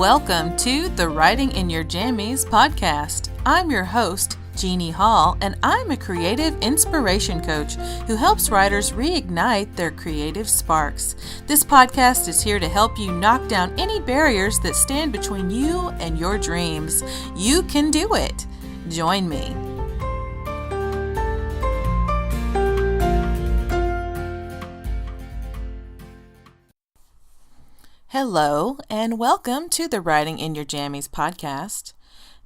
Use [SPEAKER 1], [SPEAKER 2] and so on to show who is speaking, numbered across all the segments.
[SPEAKER 1] Welcome to the Writing in Your Jammies podcast. I'm your host, Jeannie Hall, and I'm a creative inspiration coach who helps writers reignite their creative sparks. This podcast is here to help you knock down any barriers that stand between you and your dreams. You can do it. Join me. Hello, and welcome to the Writing in Your Jammies podcast.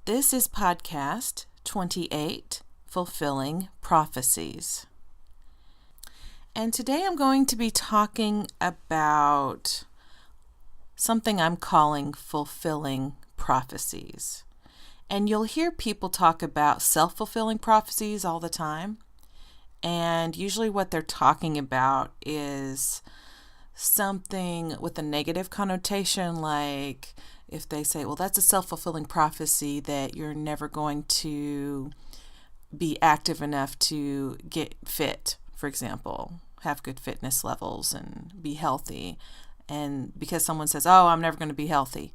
[SPEAKER 1] This is podcast 28, Fulfilling Prophecies. And today I'm going to be talking about something I'm calling fulfilling prophecies. And you'll hear people talk about self-fulfilling prophecies all the time. And usually what they're talking about is something with a negative connotation, like if they say, well, that's a self-fulfilling prophecy that you're never going to be active enough to get fit, for example, have good fitness levels and be healthy. And because someone says, oh, I'm never going to be healthy,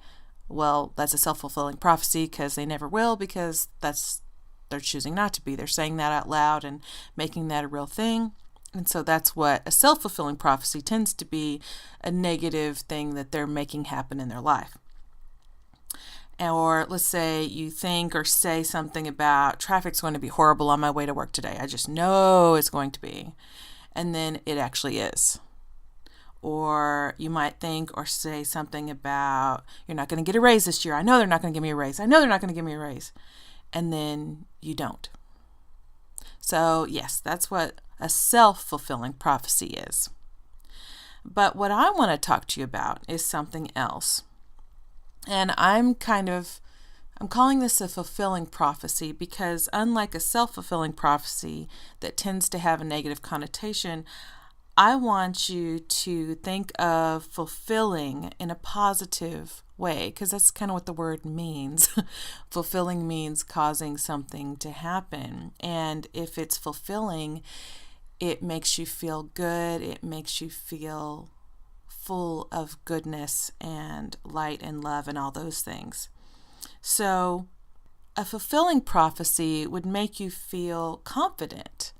[SPEAKER 1] well, that's a self-fulfilling prophecy because they never will, because they're choosing not to be. They're saying that out loud and making that a real thing. And so that's what a self-fulfilling prophecy tends to be, a negative thing that they're making happen in their life. Or let's say you think or say something about traffic's going to be horrible on my way to work today. I just know it's going to be. And then it actually is. Or you might think or say something about you're not going to get a raise this year. I know they're not going to give me a raise. I know they're not going to give me a raise. And then you don't. So yes, that's what a self-fulfilling prophecy is. But what I want to talk to you about is something else. And I'm calling this a fulfilling prophecy because unlike a self-fulfilling prophecy that tends to have a negative connotation, I want you to think of fulfilling in a positive way, because that's kind of what the word means. Fulfilling means causing something to happen. And if it's fulfilling, it makes you feel good. It makes you feel full of goodness and light and love and all those things. So a fulfilling prophecy would make you feel confident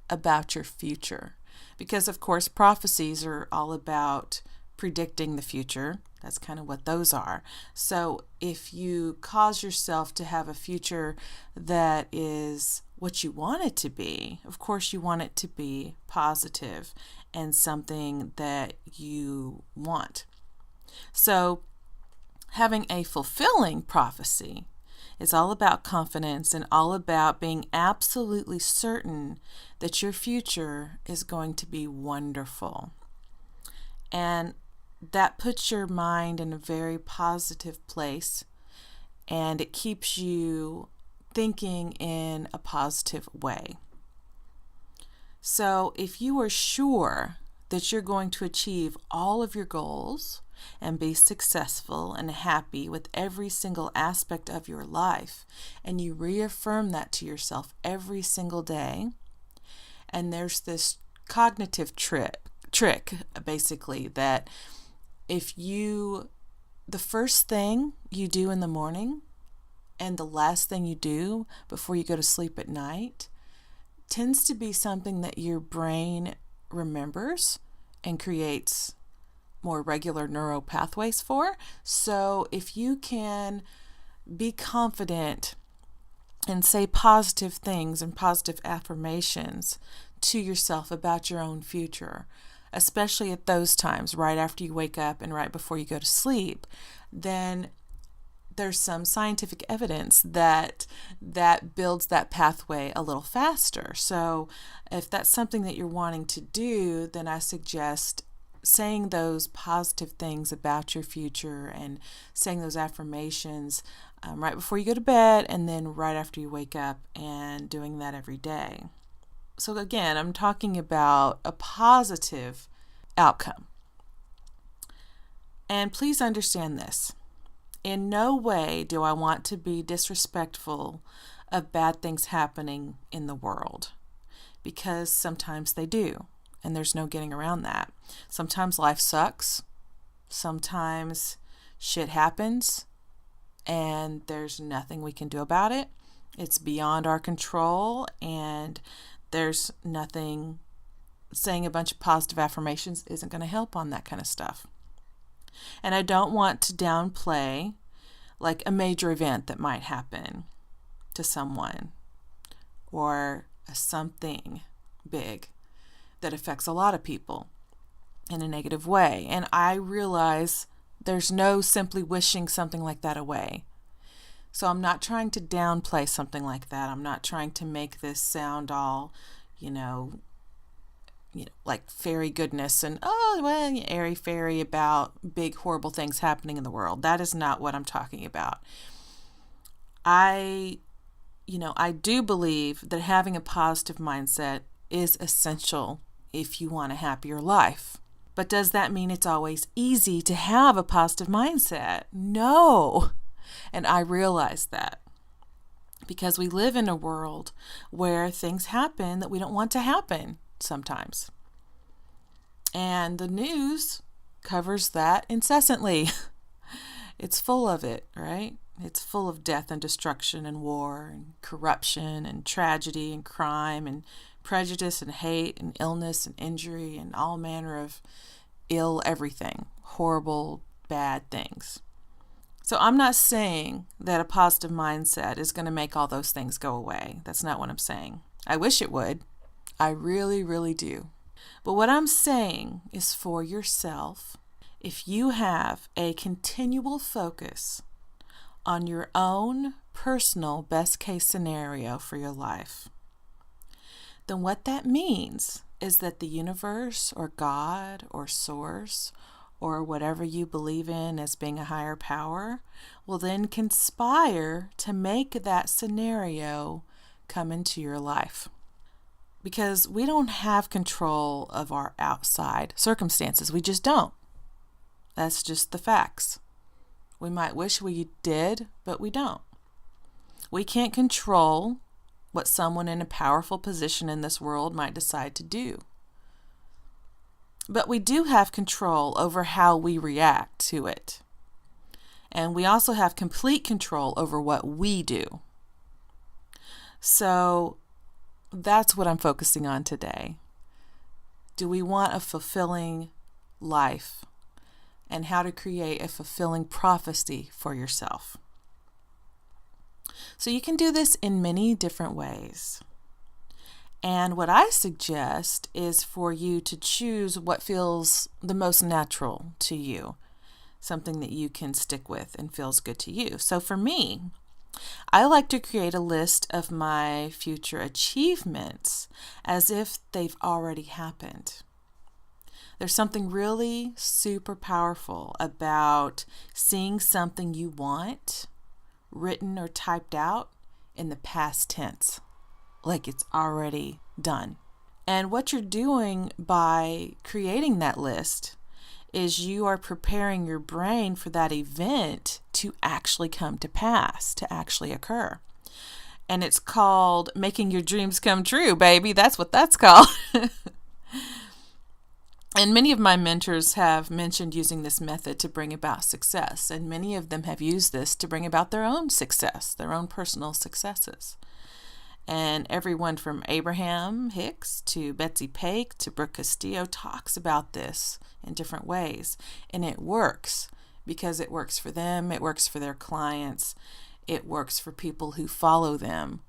[SPEAKER 1] about your future. Because, of course, prophecies are all about predicting the future. That's kind of what those are. So if you cause yourself to have a future that is what you want it to be, of course you want it to be positive and something that you want. So having a fulfilling prophecy is all about confidence and all about being absolutely certain that your future is going to be wonderful. And that puts your mind in a very positive place, and it keeps you thinking in a positive way. So if you are sure that you're going to achieve all of your goals and be successful and happy with every single aspect of your life, and you reaffirm that to yourself every single day, and there's this cognitive trick basically, that the first thing you do in the morning and the last thing you do before you go to sleep at night tends to be something that your brain remembers and creates more regular neural pathways for. So if you can be confident and say positive things and positive affirmations to yourself about your own future, especially at those times, right after you wake up and right before you go to sleep, then there's some scientific evidence that builds that pathway a little faster. So if that's something that you're wanting to do, then I suggest saying those positive things about your future and saying those affirmations right before you go to bed and then right after you wake up, and doing that every day. So again, I'm talking about a positive outcome. And please understand this. In no way do I want to be disrespectful of bad things happening in the world, because sometimes they do, and there's no getting around that. Sometimes life sucks. Sometimes Shit happens and there's nothing we can do about it. It's beyond our control, and there's nothing. Saying a bunch of positive affirmations isn't going to help on that kind of stuff. And I don't want to downplay like a major event that might happen to someone, or something big that affects a lot of people in a negative way. And I realize there's no simply wishing something like that away. So I'm not trying to downplay something like that. I'm not trying to make this sound all, like fairy goodness and, airy fairy about big horrible things happening in the world. That is not what I'm talking about. I do believe that having a positive mindset is essential if you want a happier life. But does that mean it's always easy to have a positive mindset? No. And I realize that because we live in a world where things happen that we don't want to happen sometimes. And the news covers that incessantly. It's full of it, right? It's full of death and destruction and war and corruption and tragedy and crime and prejudice and hate and illness and injury and all manner of ill everything, horrible, bad things. So I'm not saying that a positive mindset is going to make all those things go away. That's not what I'm saying. I wish it would. I really, really do. But what I'm saying is for yourself, if you have a continual focus on your own personal best case scenario for your life, then what that means is that the universe or God or source or whatever you believe in as being a higher power will then conspire to make that scenario come into your life. Because we don't have control of our outside circumstances. We just don't. That's just the facts. We might wish we did, but we don't. We can't control what someone in a powerful position in this world might decide to do. But we do have control over how we react to it. And we also have complete control over what we do. So that's what I'm focusing on today. Do we want a fulfilling life? And how to create a fulfilling prophecy for yourself. So you can do this in many different ways. And what I suggest is for you to choose what feels the most natural to you, something that you can stick with and feels good to you. So for me, I like to create a list of my future achievements as if they've already happened. There's something really super powerful about seeing something you want written or typed out in the past tense, like it's already done. And what you're doing by creating that list is you are preparing your brain for that event to actually come to pass, to actually occur. And it's called making your dreams come true, baby. That's what that's called. And many of my mentors have mentioned using this method to bring about success. And many of them have used this to bring about their own success, their own personal successes. And everyone from Abraham Hicks to Betsy Paik to Brooke Castillo talks about this in different ways. And it works because it works for them. It works for their clients. It works for people who follow them.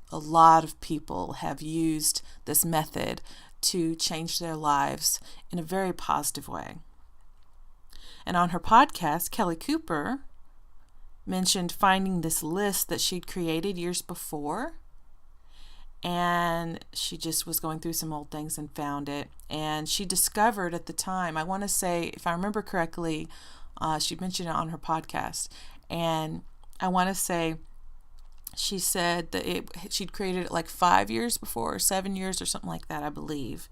[SPEAKER 1] A lot of people have used this method to change their lives in a very positive way. And on her podcast, Kelly Cooper mentioned finding this list that she'd created years before. And she just was going through some old things and found it. And she discovered at the time, I want to say, if I remember correctly, she mentioned it on her podcast. And I want to say she said that she'd created it like 5 years before, or 7 years or something like that, I believe.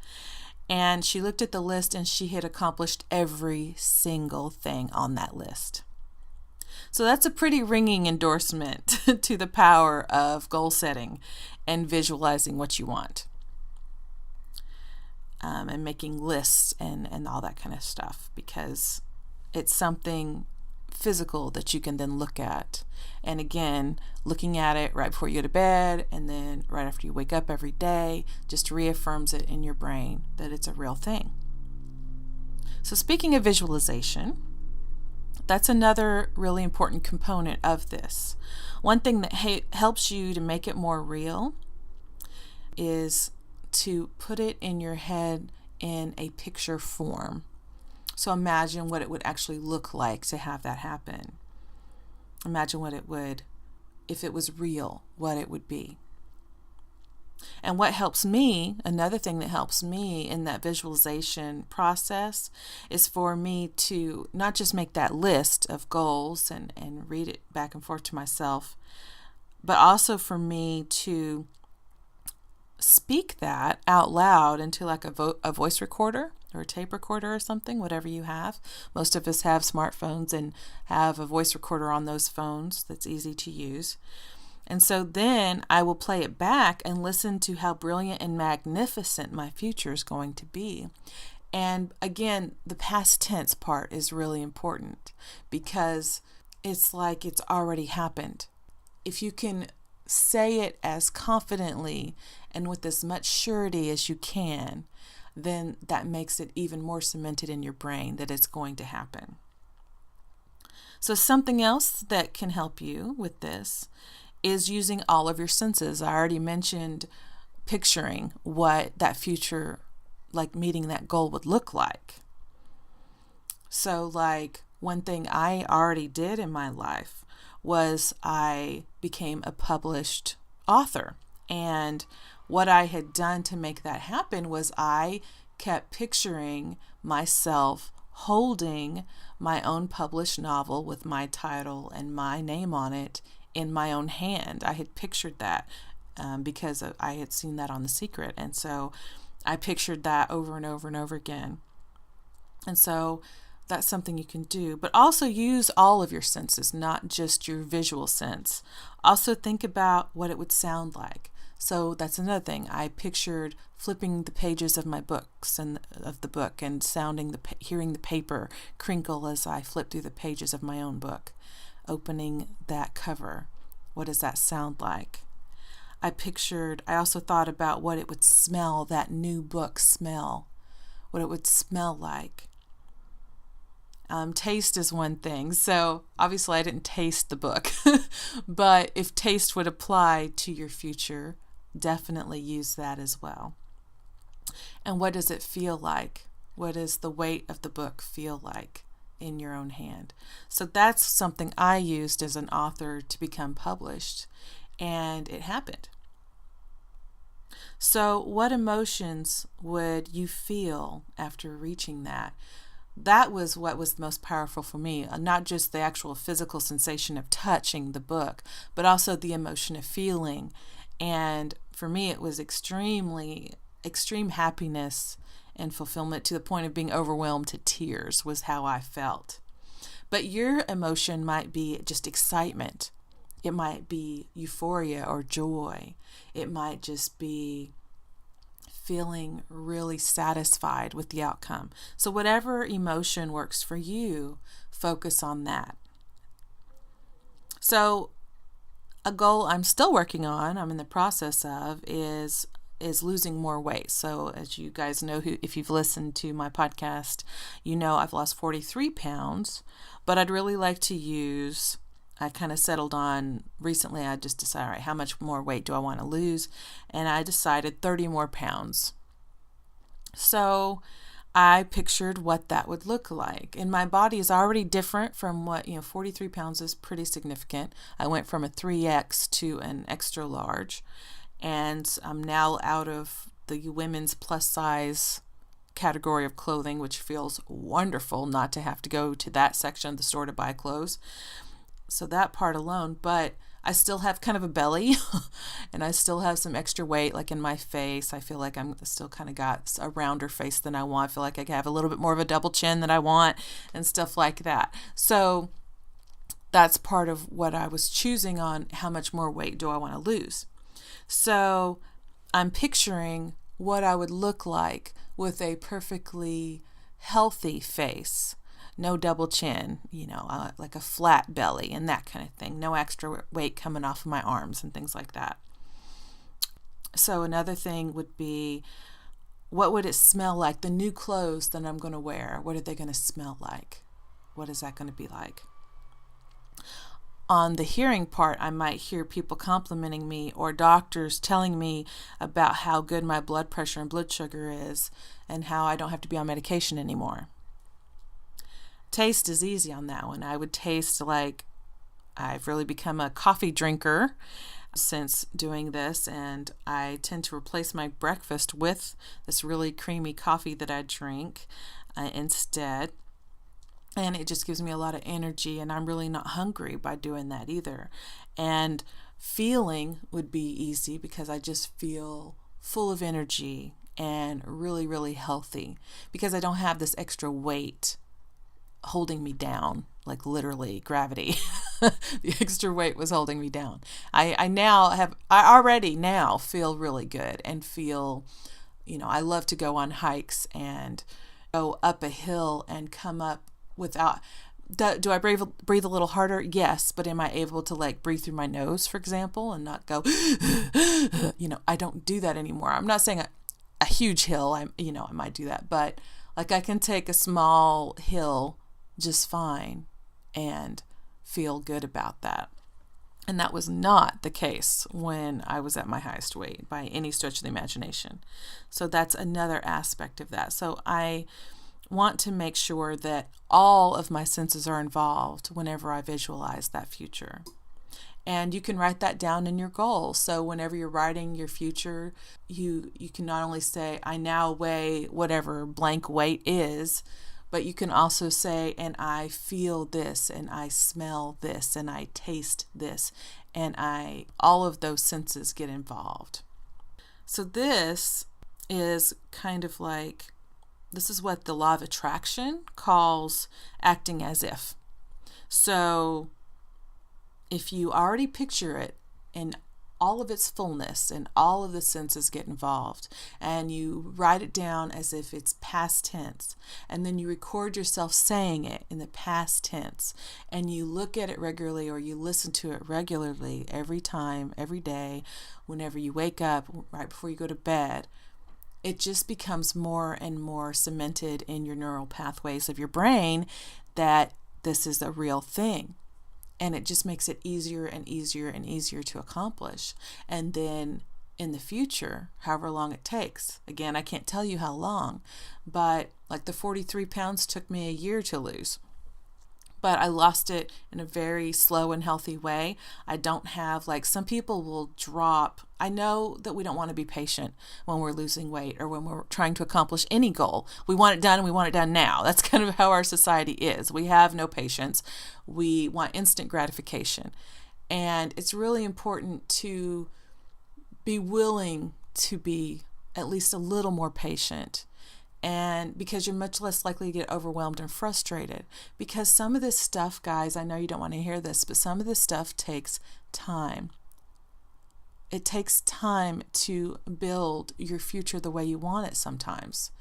[SPEAKER 1] And she looked at the list and she had accomplished every single thing on that list. So that's a pretty ringing endorsement to the power of goal setting and visualizing what you want. And making lists and all that kind of stuff, because it's something physical that you can then look at. And again, looking at it right before you go to bed and then right after you wake up every day just reaffirms it in your brain that it's a real thing. So speaking of visualization, that's another really important component of this. One thing that helps you to make it more real is to put it in your head in a picture form. So imagine what it would actually look like to have that happen. Imagine what it would, if it was real, what it would be. And what helps me, another thing that helps me in that visualization process is for me to not just make that list of goals and read it back and forth to myself, but also for me to speak that out loud into like a voice recorder or a tape recorder or something, whatever you have. Most of us have smartphones and have a voice recorder on those phones that's easy to use. And so then I will play it back and listen to how brilliant and magnificent my future is going to be. And again, the past tense part is really important because it's like it's already happened. If you can say it as confidently and with as much surety as you can, then that makes it even more cemented in your brain that it's going to happen. So something else that can help you with this is using all of your senses. I already mentioned picturing what that future, like meeting that goal, would look like. So like one thing I already did in my life was I became a published author. And what I had done to make that happen was I kept picturing myself holding my own published novel with my title and my name on it in my own hand. I had pictured that because I had seen that on The Secret. And so I pictured that over and over and over again. And so that's something you can do, but also use all of your senses, not just your visual sense. Also think about what it would sound like. So that's another thing. I pictured flipping the pages of my books and of the book and hearing the paper crinkle as I flip through the pages of my own book. Opening that cover. What does that sound like? I also thought about what it would smell, that new book smell, what it would smell like. Taste is one thing. So obviously I didn't taste the book, but if taste would apply to your future, definitely use that as well. And what does it feel like? What does the weight of the book feel like in your own hand? So that's something I used as an author to become published, and it happened. So what emotions would you feel after reaching that? That was what was most powerful for me, not just the actual physical sensation of touching the book, but also the emotion of feeling. And for me, it was extreme happiness and fulfillment to the point of being overwhelmed to tears was how I felt. But your emotion might be just excitement. It might be euphoria or joy. It might just be feeling really satisfied with the outcome. So whatever emotion works for you, focus on that. So a goal I'm still working on, I'm in the process of, is losing more weight. So as you guys know, if you've listened to my podcast, you know I've lost 43 pounds, but I'd really like to I kind of settled on, recently I just decided, all right, how much more weight do I want to lose? And I decided 30 more pounds. So I pictured what that would look like. And my body is already different from 43 pounds is pretty significant. I went from a 3X to an extra large. And I'm now out of the women's plus size category of clothing, which feels wonderful not to have to go to that section of the store to buy clothes. So that part alone, but I still have kind of a belly and I still have some extra weight like in my face. I feel like I'm still kind of got a rounder face than I want. I feel like I have a little bit more of a double chin than I want and stuff like that. So that's part of what I was choosing on how much more weight do I want to lose. So I'm picturing what I would look like with a perfectly healthy face. no double chin, like a flat belly and that kind of thing. No extra weight coming off of my arms and things like that. So another thing would be, what would it smell like? The new clothes that I'm going to wear, what are they going to smell like? What is that going to be like? On the hearing part, I might hear people complimenting me or doctors telling me about how good my blood pressure and blood sugar is and how I don't have to be on medication anymore. Taste is easy on that one. I would taste like I've really become a coffee drinker since doing this, and I tend to replace my breakfast with this really creamy coffee that I drink instead. And it just gives me a lot of energy, and I'm really not hungry by doing that either. And feeling would be easy because I just feel full of energy and really, really healthy because I don't have this extra weight holding me down, like literally gravity. The extra weight was holding me down. I already now feel really good and feel, I love to go on hikes and go up a hill and come up without, do I breathe a little harder? Yes, but am I able to like breathe through my nose, for example, and not go, I don't do that anymore. I'm not saying a huge hill, I might do that, but like I can take a small hill just fine and feel good about that. And that was not the case when I was at my highest weight by any stretch of the imagination. So that's another aspect of that. So I want to make sure that all of my senses are involved whenever I visualize that future. And you can write that down in your goals. So whenever you're writing your future, you can not only say, I now weigh whatever blank weight is, but you can also say, and I feel this, and I smell this, and I taste this, and all of those senses get involved. So this is kind of like, this is what the law of attraction calls acting as if. So if you already picture it in all of its fullness and all of the senses get involved, and you write it down as if it's past tense, and then you record yourself saying it in the past tense, and you look at it regularly or you listen to it regularly every time, every day, whenever you wake up, right before you go to bed, it just becomes more and more cemented in your neural pathways of your brain that this is a real thing. And it just makes it easier and easier and easier to accomplish. And then in the future, however long it takes, again, I can't tell you how long, but like the 43 pounds took me a year to lose. But I lost it in a very slow and healthy way. I don't have, like, some people will drop. I know that we don't want to be patient when we're losing weight or when we're trying to accomplish any goal. We want it done and we want it done now. That's kind of how our society is. We have no patience. We want instant gratification. And it's really important to be willing to be at least a little more patient. And because you're much less likely to get overwhelmed and frustrated. Because some of this stuff, guys, I know you don't want to hear this, but some of this stuff takes time. It takes time to build your future the way you want it sometimes.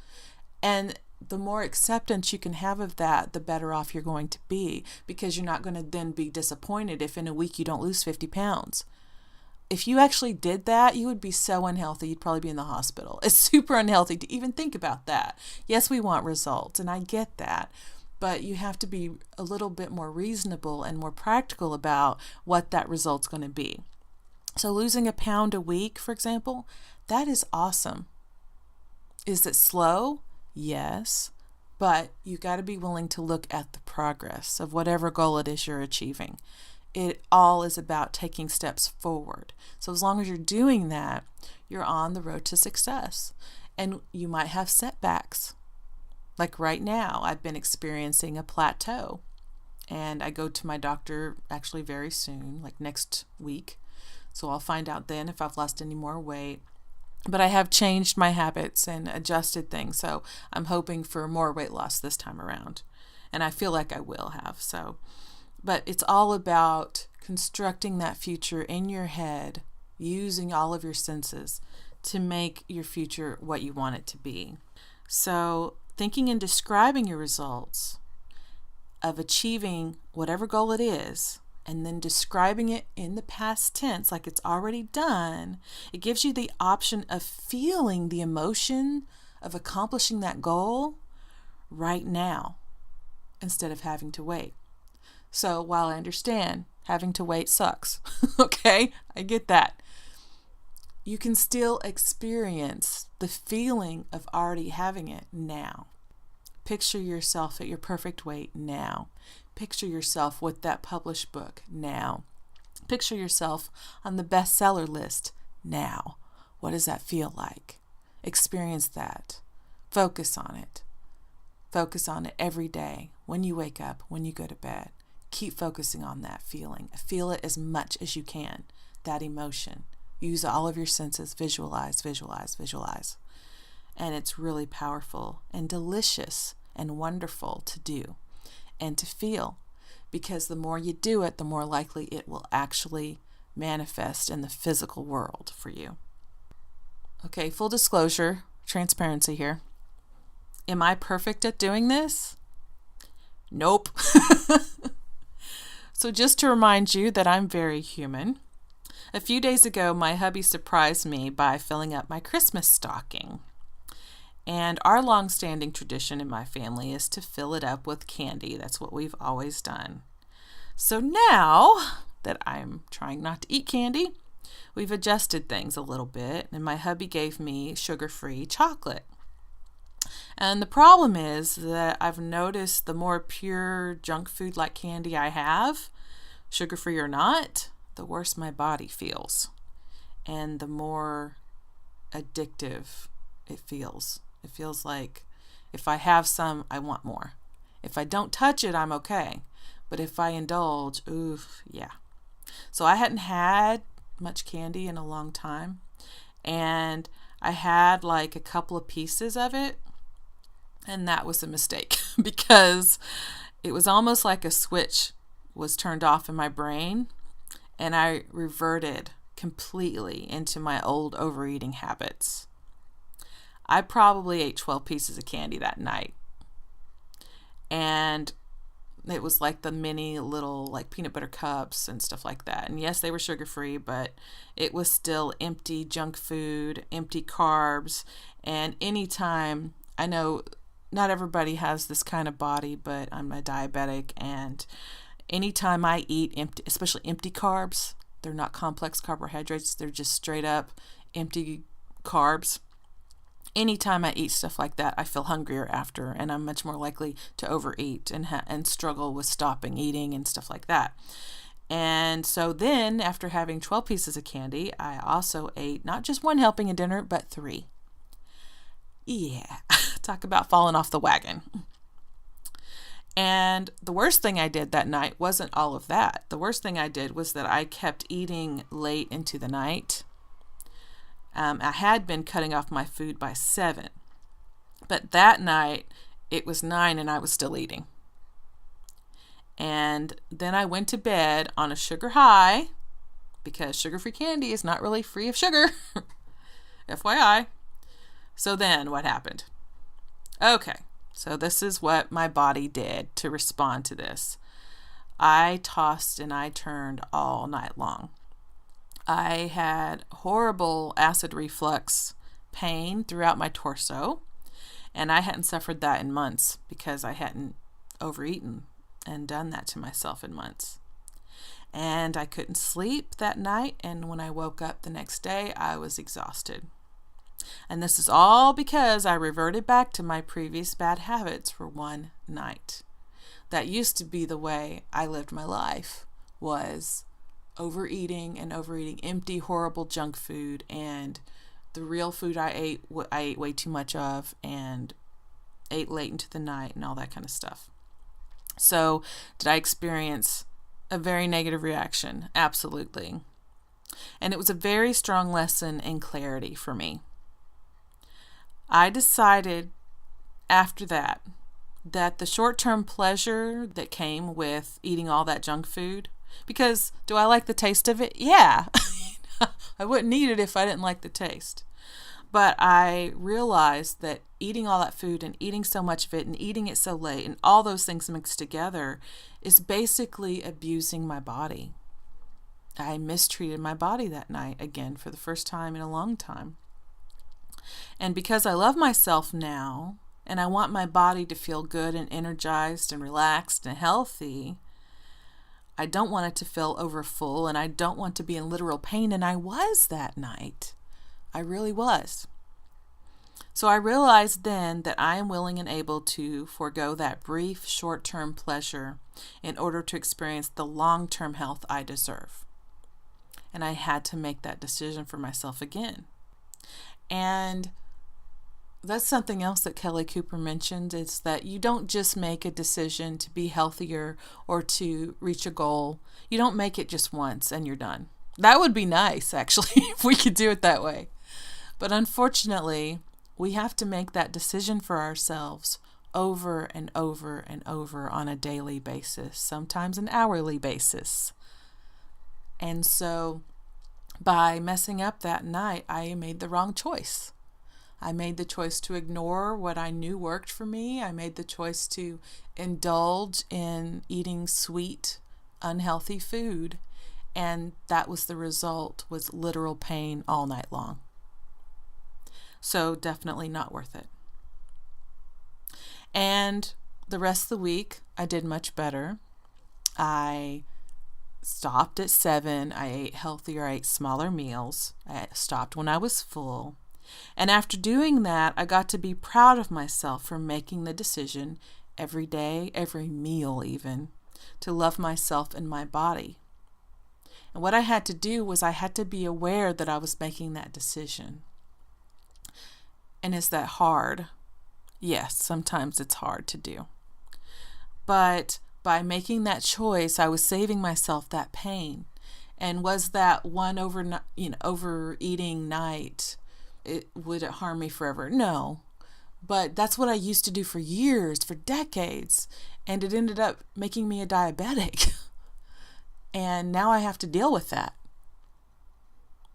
[SPEAKER 1] And the more acceptance you can have of that, the better off you're going to be. Because you're not going to then be disappointed if in a week you don't lose 50 pounds. If you actually did that, you would be so unhealthy, you'd probably be in the hospital. It's super unhealthy to even think about that. Yes, we want results, and I get that, but you have to be a little bit more reasonable and more practical about what that result's going to be. So losing a pound a week, for example, that is awesome. Is it slow? Yes, but you got to be willing to look at the progress of whatever goal it is you're achieving. It all is about taking steps forward. So as long as you're doing that, you're on the road to success. And you might have setbacks. Like right now, I've been experiencing a plateau. And I go to my doctor actually very soon, like next week. So I'll find out then if I've lost any more weight. But I have changed my habits and adjusted things. So I'm hoping for more weight loss this time around. And I feel like I will have. But it's all about constructing that future in your head, using all of your senses to make your future what you want it to be. So thinking and describing your results of achieving whatever goal it is and then describing it in the past tense like it's already done, it gives you the option of feeling the emotion of accomplishing that goal right now instead of having to wait. So while I understand having to wait sucks, okay, I get that, you can still experience the feeling of already having it now. Picture yourself at your perfect weight now. Picture yourself with that published book now. Picture yourself on the bestseller list now. What does that feel like? Experience that. Focus on it. Focus on it every day, when you wake up, when you go to bed. Keep focusing on that feeling. Feel it as much as you can, that emotion. Use all of your senses. Visualize, visualize, visualize. And it's really powerful and delicious and wonderful to do and to feel, because the more you do it, the more likely it will actually manifest in the physical world for you. Okay, full disclosure, transparency here. Am I perfect at doing this? Nope. So just to remind you that I'm very human, a few days ago, my hubby surprised me by filling up my Christmas stocking. And our long-standing tradition in my family is to fill it up with candy. That's what we've always done. So now that I'm trying not to eat candy, we've adjusted things a little bit, and my hubby gave me sugar-free chocolate. And the problem is that I've noticed the more pure junk food like candy I have, sugar-free or not, the worse my body feels and the more addictive it feels. It feels like if I have some, I want more. If I don't touch it, I'm okay. But if I indulge, oof, yeah. So I hadn't had much candy in a long time, and I had like a couple of pieces of it, and that was a mistake because it was almost like a switch was turned off in my brain, and I reverted completely into my old overeating habits. I probably ate 12 pieces of candy that night. And it was like the mini little like peanut butter cups and stuff like that. And yes, they were sugar-free, but it was still empty junk food, empty carbs. And anytime, I know not everybody has this kind of body, but I'm a diabetic, and anytime I eat empty, especially empty carbs, they're not complex carbohydrates, they're just straight up empty carbs. Anytime I eat stuff like that, I feel hungrier after, and I'm much more likely to overeat and struggle with stopping eating and stuff like that. And so then, after having 12 pieces of candy, I also ate not just one helping at dinner, but 3. Yeah, talk about falling off the wagon. And the worst thing I did that night wasn't all of that. The worst thing I did was that I kept eating late into the night. I had been cutting off my food by 7, but that night it was 9 and I was still eating. And then I went to bed on a sugar high, because sugar-free candy is not really free of sugar. FYI. So then what happened? Okay, so this is what my body did to respond to this. I tossed and I turned all night long. I had horrible acid reflux pain throughout my torso, and I hadn't suffered that in months because I hadn't overeaten and done that to myself in months. And I couldn't sleep that night, and when I woke up the next day, I was exhausted. And this is all because I reverted back to my previous bad habits for one night. That used to be the way I lived my life, was overeating empty, horrible junk food, and the real food I ate way too much of, and ate late into the night and all that kind of stuff. So did I experience a very negative reaction? Absolutely. And it was a very strong lesson in clarity for me. I decided after that the short-term pleasure that came with eating all that junk food, because do I like the taste of it? Yeah. I wouldn't eat it if I didn't like the taste. But I realized that eating all that food and eating so much of it and eating it so late and all those things mixed together is basically abusing my body. I mistreated my body that night again for the first time in a long time. And because I love myself now and I want my body to feel good and energized and relaxed and healthy, I don't want it to feel overfull, and I don't want to be in literal pain. And I was that night. I really was. So I realized then that I am willing and able to forego that brief short-term pleasure in order to experience the long-term health I deserve. And I had to make that decision for myself again. And that's something else that Kelly Cooper mentioned, is that you don't just make a decision to be healthier or to reach a goal. You don't make it just once and you're done. That would be nice, actually, if we could do it that way. But unfortunately, we have to make that decision for ourselves over and over and over on a daily basis, sometimes an hourly basis. And so by messing up that night, I made the wrong choice. I made the choice to ignore what I knew worked for me. I made the choice to indulge in eating sweet, unhealthy food. And that was the result, was literal pain all night long. So definitely not worth it. And the rest of the week, I did much better. I stopped at 7. I ate healthier. I ate smaller meals. I stopped when I was full. And after doing that, I got to be proud of myself for making the decision every day, every meal even, to love myself and my body. And what I had to do was I had to be aware that I was making that decision. And is that hard? Yes, sometimes it's hard to do. But by making that choice, I was saving myself that pain. And was that one overeating night, would it harm me forever? No. But that's what I used to do for years, for decades. And it ended up making me a diabetic. And now I have to deal with that.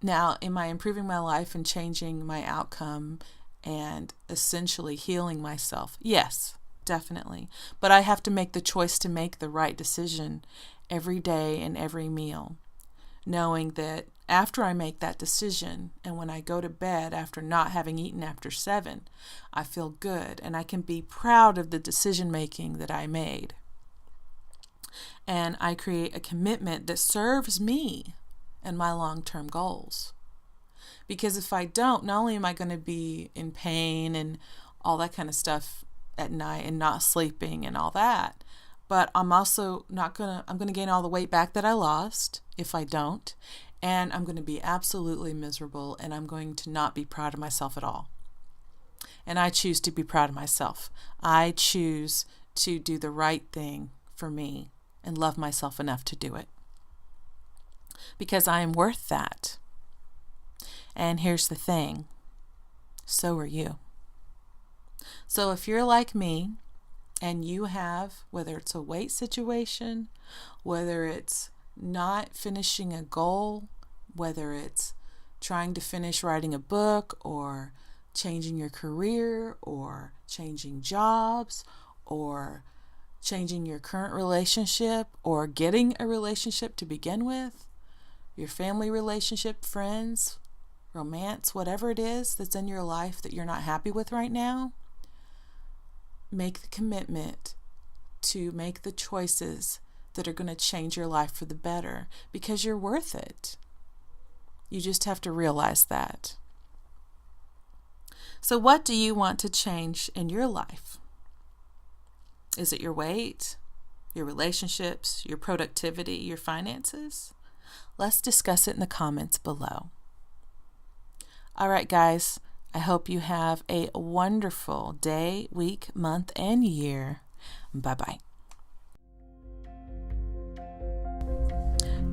[SPEAKER 1] Now, am I improving my life and changing my outcome and essentially healing myself? Yes, definitely. But I have to make the choice to make the right decision every day and every meal, knowing that after I make that decision and when I go to bed after not having eaten after 7, I feel good and I can be proud of the decision making that I made. And I create a commitment that serves me and my long-term goals. Because if I don't, not only am I going to be in pain and all that kind of stuff at night and not sleeping and all that, but I'm also I'm going to gain all the weight back that I lost if I don't. And I'm going to be absolutely miserable, and I'm going to not be proud of myself at all. And I choose to be proud of myself. I choose to do the right thing for me and love myself enough to do it. Because I am worth that. And here's the thing. So are you. So if you're like me and you have, whether it's a weight situation, whether it's not finishing a goal, whether it's trying to finish writing a book or changing your career or changing jobs or changing your current relationship or getting a relationship to begin with, your family relationship, friends, romance, whatever it is that's in your life that you're not happy with right now, make the commitment to make the choices that are going to change your life for the better, because you're worth it. You just have to realize that. So what do you want to change in your life? Is it your weight, your relationships, your productivity, your finances? Let's discuss it in the comments below. All right, guys, I hope you have a wonderful day, week, month, and year. Bye-bye.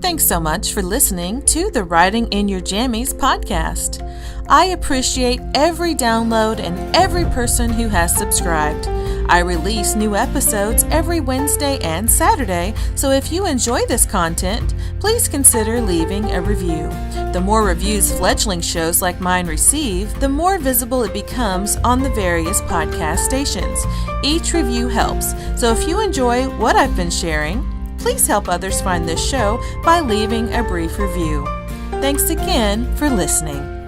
[SPEAKER 1] Thanks so much for listening to the Writing in Your Jammies podcast. I appreciate every download and every person who has subscribed. I release new episodes every Wednesday and Saturday, so if you enjoy this content, please consider leaving a review. The more reviews fledgling shows like mine receive, the more visible it becomes on the various podcast stations. Each review helps, so if you enjoy what I've been sharing, please help others find this show by leaving a brief review. Thanks again for listening.